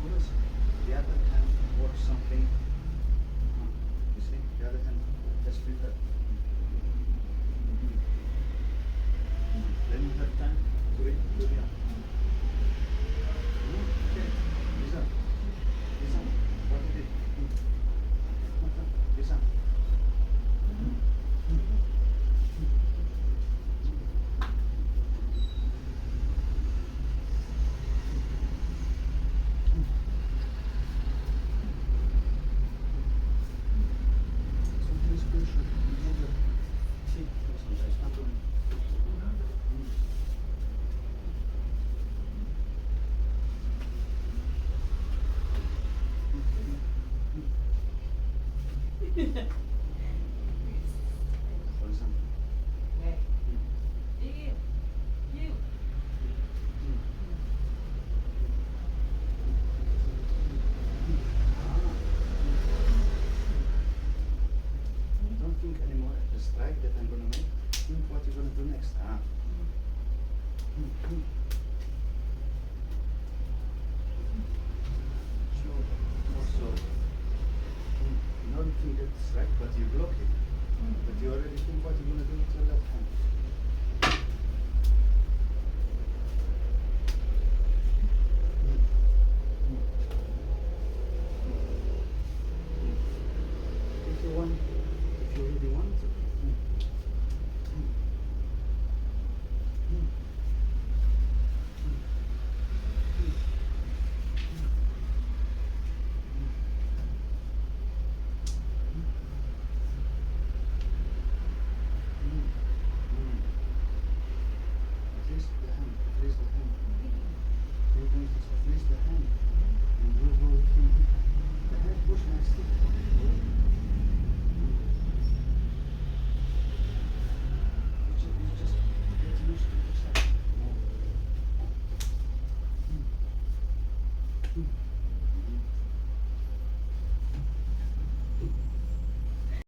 Always the other hand works something. You see, the other hand, just feel that. Then you have time to read to the okay. Listen. Listen. What is it? Listen. Something spiritual. See, sometimes happen. For example. Don't think anymore at the strike that I'm gonna make. Think what you're gonna do next. Slow, more slow. You don't think it's right, but you block it. But you already think what you're gonna do with your left hand.